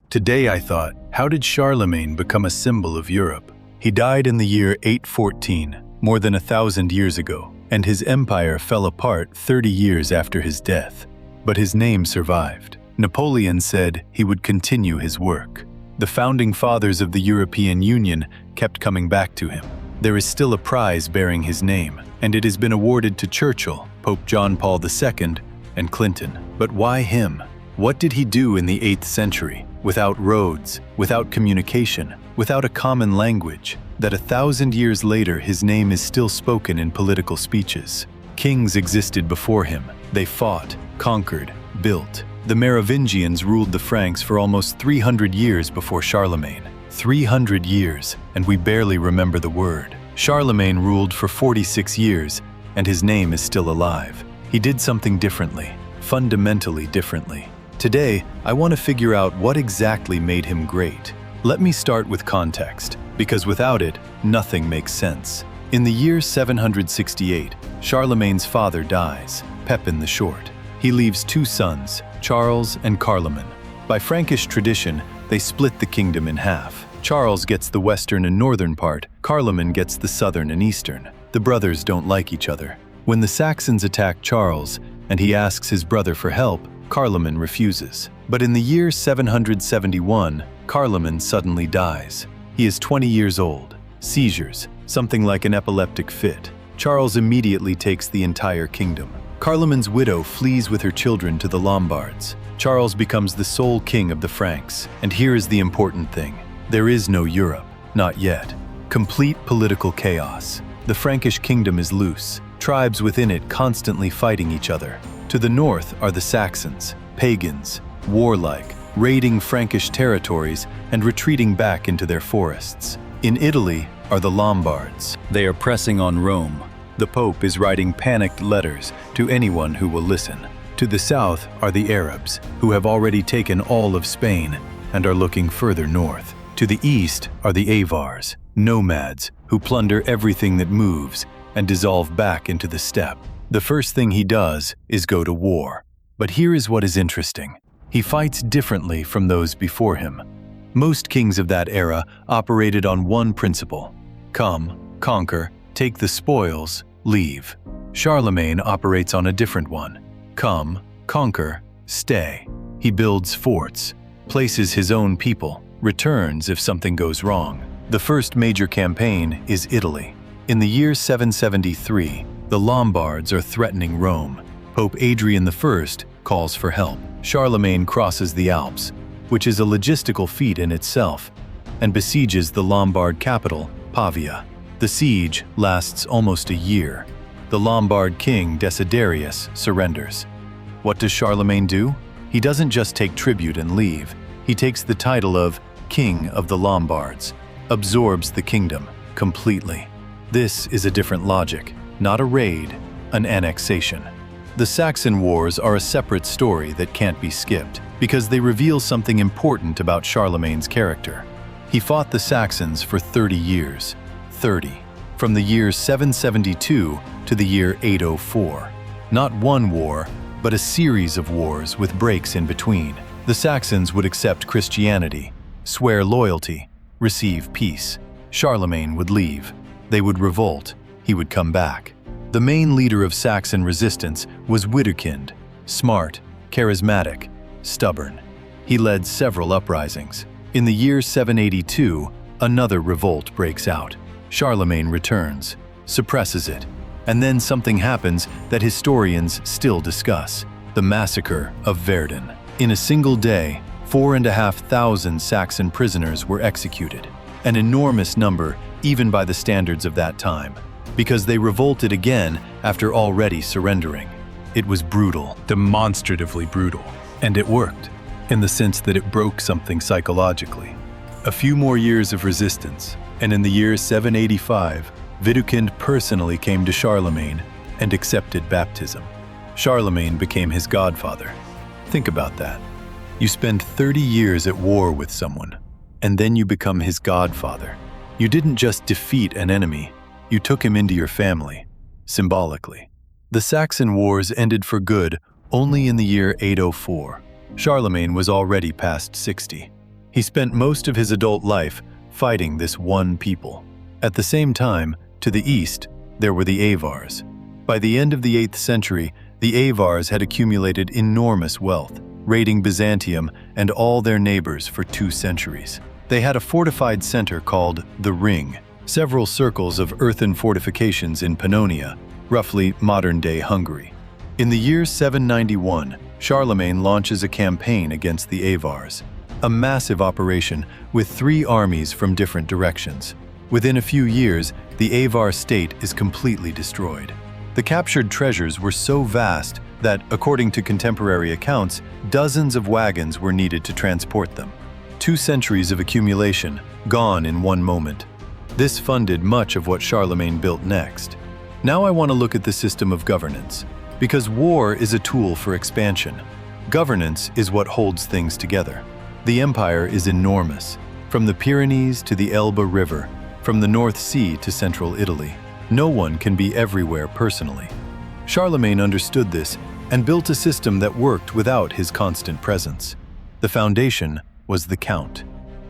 Today I thought, how did Charlemagne become a symbol of Europe? He died in the year 814, more than 1,000 years ago, and his empire fell apart 30 years after his death. But his name survived. Napoleon said he would continue his work. The founding fathers of the European Union kept coming back to him. There is still a prize bearing his name, and it has been awarded to Churchill, Pope John Paul II, and Clinton. But why him? What did he do in the 8th century, without roads, without communication, without a common language, that 1,000 years later his name is still spoken in political speeches? Kings existed before him. They fought, conquered, built. The Merovingians ruled the Franks for almost 300 years before Charlemagne. 300 years, and we barely remember the word. Charlemagne ruled for 46 years, and his name is still alive. He did something differently, fundamentally differently. Today, I want to figure out what exactly made him great. Let me start with context, because without it, nothing makes sense. In the year 768, Charlemagne's father dies, Pepin the Short. He leaves 2 sons, Charles and Carloman. By Frankish tradition, they split the kingdom in half. Charles gets the western and northern part, Carloman gets the southern and eastern. The brothers don't like each other. When the Saxons attack Charles, and he asks his brother for help, Carloman refuses. But in the year 771, Carloman suddenly dies. He is 20 years old. Seizures, something like an epileptic fit. Charles immediately takes the entire kingdom. Carloman's widow flees with her children to the Lombards. Charles becomes the sole king of the Franks. And here is the important thing. There is no Europe, not yet. Complete political chaos. The Frankish kingdom is loose, tribes within it constantly fighting each other. To the north are the Saxons, pagans, warlike, raiding Frankish territories and retreating back into their forests. In Italy are the Lombards. They are pressing on Rome. The Pope is writing panicked letters to anyone who will listen. To the south are the Arabs, who have already taken all of Spain and are looking further north. To the east are the Avars, nomads who plunder everything that moves and dissolve back into the steppe. The first thing he does is go to war. But here is what is interesting. He fights differently from those before him. Most kings of that era operated on one principle: come, conquer, take the spoils, leave. Charlemagne operates on a different one: come, conquer, stay. He builds forts, places his own people, returns if something goes wrong. The first major campaign is Italy. In the year 773, the Lombards are threatening Rome. Pope Adrian I calls for help. Charlemagne crosses the Alps, which is a logistical feat in itself, and besieges the Lombard capital, Pavia. The siege lasts almost a year. The Lombard king Desiderius surrenders. What does Charlemagne do? He doesn't just take tribute and leave. He takes the title of King of the Lombards, absorbs the kingdom completely. This is a different logic, not a raid, an annexation. The Saxon Wars are a separate story that can't be skipped, because they reveal something important about Charlemagne's character. He fought the Saxons for 30 years. 30. From the year 772 to the year 804. Not one war, but a series of wars with breaks in between. The Saxons would accept Christianity, swear loyalty, receive peace. Charlemagne would leave. They would revolt. He would come back. The main leader of Saxon resistance was Widukind, smart, charismatic, stubborn. He led several uprisings. In the year 782, another revolt breaks out. Charlemagne returns, suppresses it, and then something happens that historians still discuss: the massacre of Verdun. In a single day, 4,500 Saxon prisoners were executed, an enormous number even by the standards of that time, because they revolted again after already surrendering. It was brutal, demonstratively brutal, and it worked, in the sense that it broke something psychologically. A few more years of resistance, and in the year 785, Widukind personally came to Charlemagne and accepted baptism. Charlemagne became his godfather. Think about that. You spend 30 years at war with someone, and then you become his godfather. You didn't just defeat an enemy, you took him into your family, symbolically. The Saxon Wars ended for good only in the year 804. Charlemagne was already past 60. He spent most of his adult life fighting this one people. At the same time, to the east, there were the Avars. By the end of the 8th century, the Avars had accumulated enormous wealth, raiding Byzantium and all their neighbors for 2 centuries. They had a fortified center called the Ring, several circles of earthen fortifications in Pannonia, roughly modern-day Hungary. In the year 791, Charlemagne launches a campaign against the Avars, a massive operation with 3 armies from different directions. Within a few years, the Avar state is completely destroyed. The captured treasures were so vast that, according to contemporary accounts, dozens of wagons were needed to transport them. 2 centuries of accumulation, gone in one moment. This funded much of what Charlemagne built next. Now I want to look at the system of governance, because war is a tool for expansion. Governance is what holds things together. The empire is enormous, from the Pyrenees to the Elbe River, from the North Sea to central Italy. No one can be everywhere personally. Charlemagne understood this and built a system that worked without his constant presence. The foundation was the count.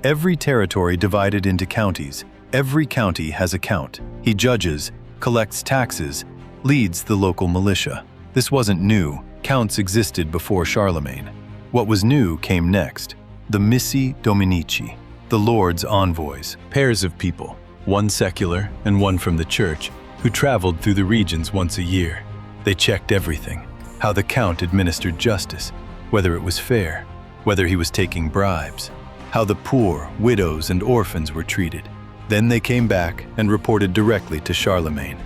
Every territory divided into counties. Every county has a count. He judges, collects taxes, leads the local militia. This wasn't new. Counts existed before Charlemagne. What was new came next. The Missi Dominici, the Lord's envoys, pairs of people, one secular and one from the church, who traveled through the regions once a year. They checked everything, how the count administered justice, whether it was fair, whether he was taking bribes, how the poor, widows, and orphans were treated. Then they came back and reported directly to Charlemagne.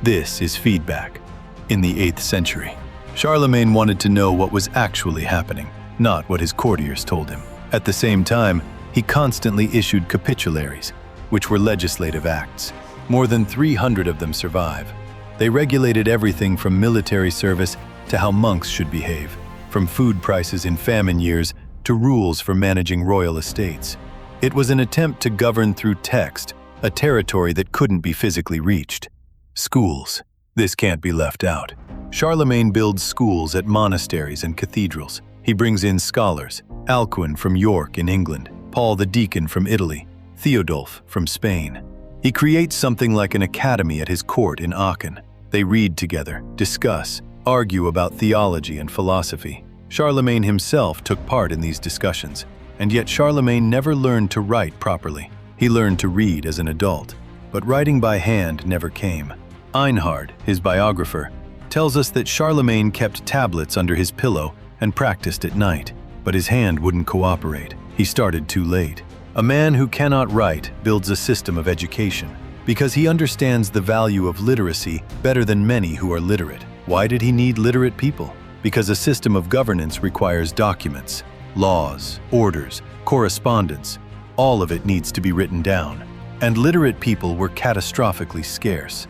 This is feedback. In the 8th century, Charlemagne wanted to know what was actually happening, not what his courtiers told him. At the same time, he constantly issued capitularies, which were legislative acts. More than 300 of them survive. They regulated everything from military service to how monks should behave, from food prices in famine years to rules for managing royal estates. It was an attempt to govern through text, a territory that couldn't be physically reached. Schools. This can't be left out. Charlemagne builds schools at monasteries and cathedrals. He brings in scholars, Alcuin from York in England, Paul the Deacon from Italy, Theodulf from Spain. He creates something like an academy at his court in Aachen. They read together, discuss, argue about theology and philosophy. Charlemagne himself took part in these discussions, and yet Charlemagne never learned to write properly. He learned to read as an adult, but writing by hand never came. Einhard, his biographer, tells us that Charlemagne kept tablets under his pillow and practiced at night, but his hand wouldn't cooperate. He started too late. A man who cannot write builds a system of education because he understands the value of literacy better than many who are literate. Why did he need literate people? Because a system of governance requires documents, laws, orders, correspondence. All of it needs to be written down. And literate people were catastrophically scarce.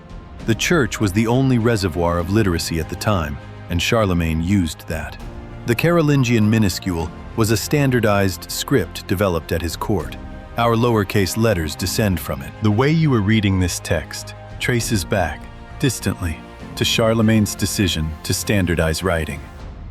The church was the only reservoir of literacy at the time, and Charlemagne used that. The Carolingian minuscule was a standardized script developed at his court. Our lowercase letters descend from it. The way you are reading this text traces back, distantly, to Charlemagne's decision to standardize writing.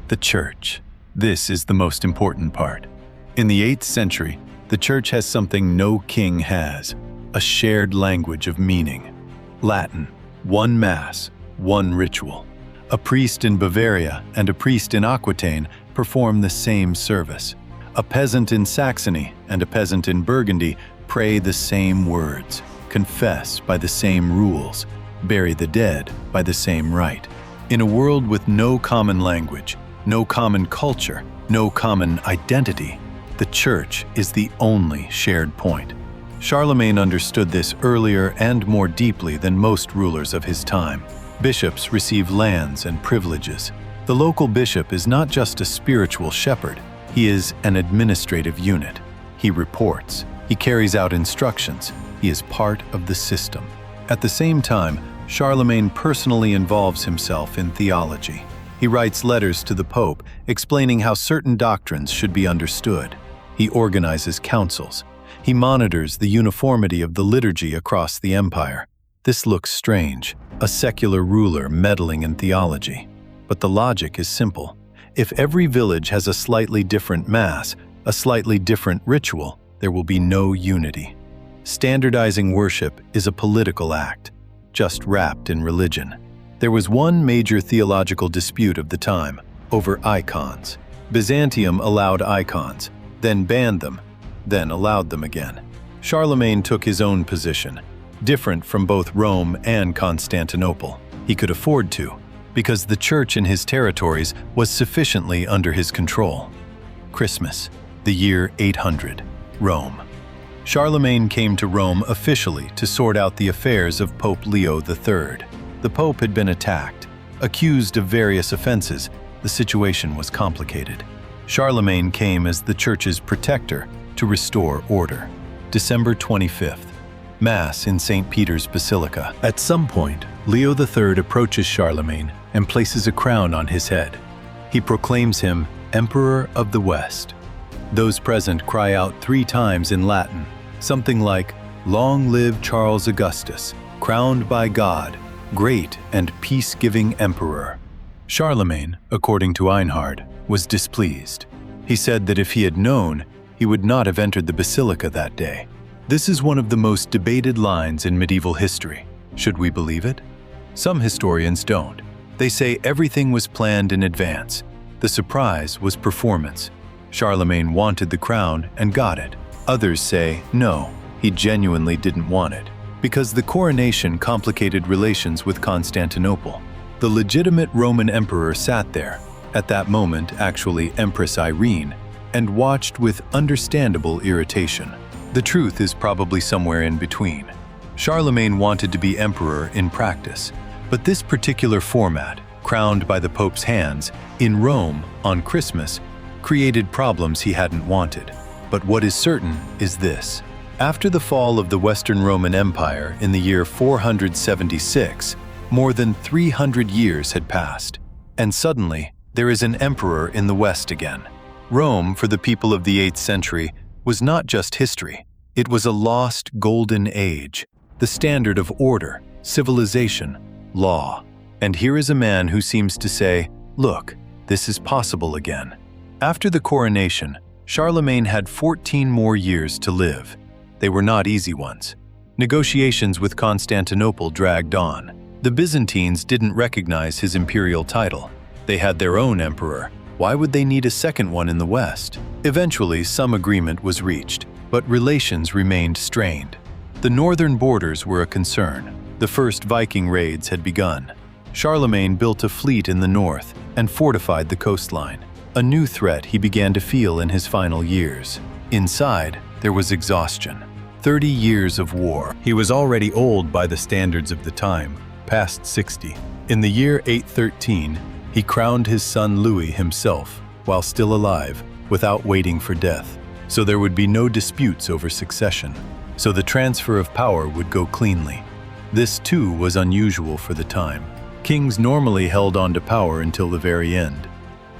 The church. This is the most important part. In the 8th century, the church has something no king has, a shared language of meaning. Latin, one mass, one ritual. A priest in Bavaria and a priest in Aquitaine perform the same service. A peasant in Saxony and a peasant in Burgundy pray the same words, confess by the same rules, bury the dead by the same rite. In a world with no common language, no common culture, no common identity, the church is the only shared point. Charlemagne understood this earlier and more deeply than most rulers of his time. Bishops receive lands and privileges. The local bishop is not just a spiritual shepherd, he is an administrative unit. He reports, he carries out instructions, he is part of the system. At the same time, Charlemagne personally involves himself in theology. He writes letters to the Pope explaining how certain doctrines should be understood. He organizes councils. He monitors the uniformity of the liturgy across the empire. This looks strange, a secular ruler meddling in theology. But the logic is simple. If every village has a slightly different mass, a slightly different ritual, there will be no unity. Standardizing worship is a political act, just wrapped in religion. There was one major theological dispute of the time over icons. Byzantium allowed icons, then banned them, then allowed them again. Charlemagne took his own position, different from both Rome and Constantinople. He could afford to, because the church in his territories was sufficiently under his control. Christmas, the year 800, Rome. Charlemagne came to Rome officially to sort out the affairs of Pope Leo III. The Pope had been attacked, accused of various offenses. The situation was complicated. Charlemagne came as the church's protector to restore order. December 25th, Mass in St. Peter's Basilica. At some point, Leo III approaches Charlemagne and places a crown on his head. He proclaims him Emperor of the West. Those present cry out 3 times in Latin, something like, "Long live Charles Augustus, crowned by God, great and peace-giving emperor." Charlemagne, according to Einhard, was displeased. He said that if he had known, he would not have entered the basilica that day. This is one of the most debated lines in medieval history. Should we believe it? Some historians don't. They say everything was planned in advance. The surprise was performance. Charlemagne wanted the crown and got it. Others say, no, he genuinely didn't want it, because the coronation complicated relations with Constantinople. The legitimate Roman emperor sat there, at that moment actually Empress Irene, and watched with understandable irritation. The truth is probably somewhere in between. Charlemagne wanted to be emperor in practice, but this particular format, crowned by the Pope's hands, in Rome on Christmas, created problems he hadn't wanted. But what is certain is this. After the fall of the Western Roman Empire in the year 476, more than 300 years had passed, and suddenly there is an emperor in the West again. Rome, for the people of the 8th century, was not just history. It was a lost golden age, the standard of order, civilization, law. And here is a man who seems to say, look, this is possible again. After the coronation, Charlemagne had 14 more years to live. They were not easy ones. Negotiations with Constantinople dragged on. The Byzantines didn't recognize his imperial title. They had their own emperor. Why would they need a second one in the West? Eventually, some agreement was reached, but relations remained strained. The northern borders were a concern. The first Viking raids had begun. Charlemagne built a fleet in the north and fortified the coastline. A new threat he began to feel in his final years. Inside, there was exhaustion. 30 years of war. He was already old by the standards of the time, past 60. In the year 813, he crowned his son Louis himself, while still alive, without waiting for death. So there would be no disputes over succession. So the transfer of power would go cleanly. This too was unusual for the time. Kings normally held on to power until the very end.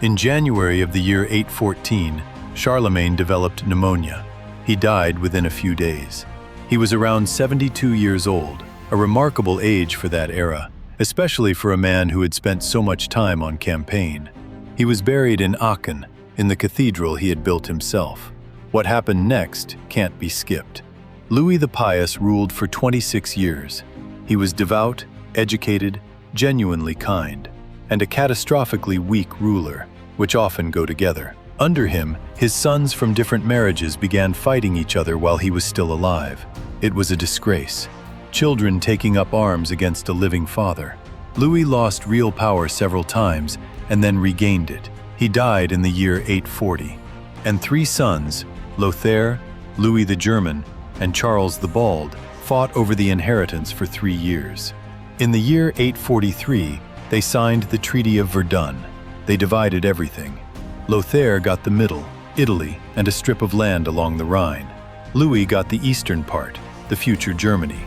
In January of the year 814, Charlemagne developed pneumonia. He died within a few days. He was around 72 years old, a remarkable age for that era, especially for a man who had spent so much time on campaign. He was buried in Aachen, in the cathedral he had built himself. What happened next can't be skipped. Louis the Pious ruled for 26 years. He was devout, educated, genuinely kind, and a catastrophically weak ruler, which often go together. Under him, his sons from different marriages began fighting each other while he was still alive. It was a disgrace. Children taking up arms against a living father. Louis lost real power several times and then regained it. He died in the year 840. And 3 sons, Lothair, Louis the German, and Charles the Bald, fought over the inheritance for 3 years. In the year 843, they signed the Treaty of Verdun. They divided everything. Lothair got the middle, Italy, and a strip of land along the Rhine. Louis got the eastern part, the future Germany.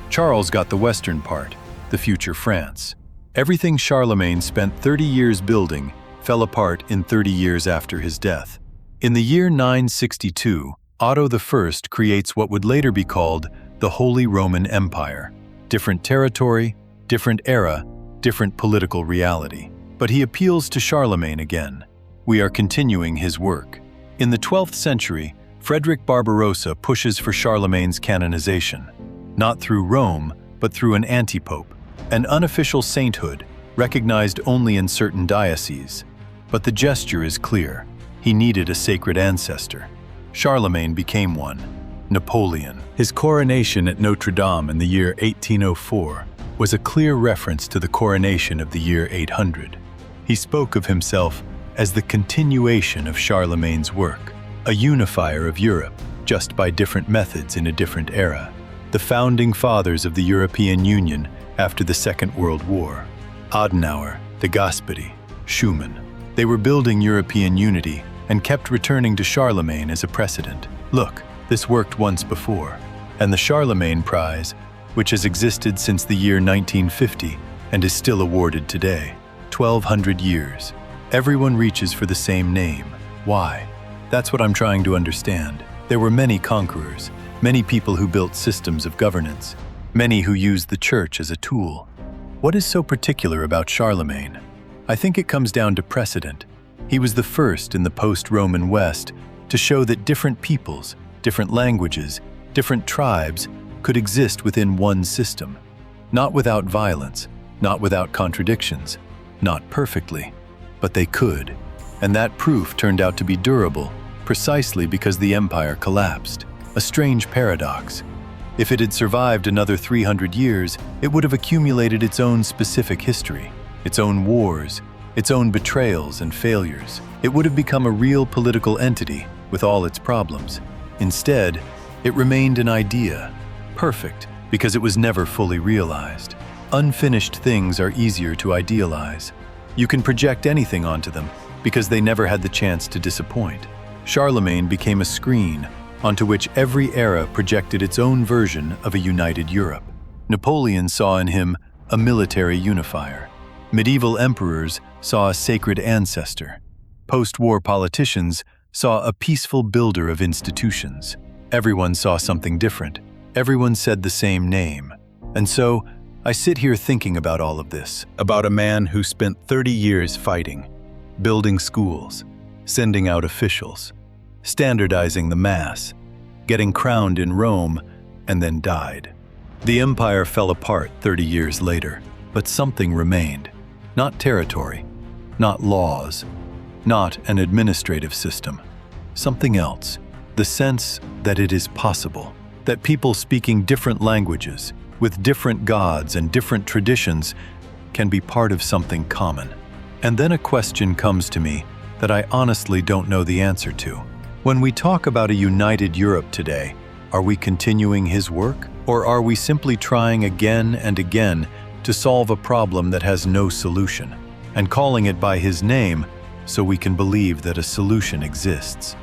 Charles got the western part, the future France. Everything Charlemagne spent 30 years building fell apart in 30 years after his death. In the year 962, Otto I creates what would later be called the Holy Roman Empire. Different territory, different era, different political reality. But he appeals to Charlemagne again. We are continuing his work. In the 12th century, Frederick Barbarossa pushes for Charlemagne's canonization, not through Rome, but through an antipope, an unofficial sainthood recognized only in certain dioceses. But the gesture is clear. He needed a sacred ancestor. Charlemagne became one. Napoleon. His coronation at Notre Dame in the year 1804 was a clear reference to the coronation of the year 800. He spoke of himself as the continuation of Charlemagne's work, a unifier of Europe, just by different methods in a different era. The founding fathers of the European Union after the Second World War. Adenauer, de Gasperi, Schumann. They were building European unity and kept returning to Charlemagne as a precedent. Look, this worked once before. And the Charlemagne Prize, which has existed since the year 1950 and is still awarded today. 1,200 years. Everyone reaches for the same name. Why? That's what I'm trying to understand. There were many conquerors, many people who built systems of governance, many who used the church as a tool. What is so particular about Charlemagne? I think it comes down to precedent. He was the first in the post-Roman West to show that different peoples, different languages, different tribes could exist within one system. Not without violence, not without contradictions, not perfectly, but they could. And that proof turned out to be durable, precisely because the empire collapsed. A strange paradox. If it had survived another 300 years, it would have accumulated its own specific history, its own wars, its own betrayals and failures. It would have become a real political entity with all its problems. Instead, it remained an idea, perfect because it was never fully realized. Unfinished things are easier to idealize. You can project anything onto them because they never had the chance to disappoint. Charlemagne became a screen onto which every era projected its own version of a united Europe. Napoleon saw in him a military unifier. Medieval emperors saw a sacred ancestor. Post-war politicians saw a peaceful builder of institutions. Everyone saw something different. Everyone said the same name. And so, I sit here thinking about all of this, about a man who spent 30 years fighting, building schools, sending out officials, standardizing the mass, getting crowned in Rome, and then died. The empire fell apart 30 years later, but something remained. Not territory, not laws, not an administrative system. Something else. The sense that it is possible, that people speaking different languages, with different gods and different traditions, can be part of something common. And then a question comes to me that I honestly don't know the answer to. When we talk about a united Europe today, are we continuing his work? Or are we simply trying again and again to solve a problem that has no solution, and calling it by his name so we can believe that a solution exists?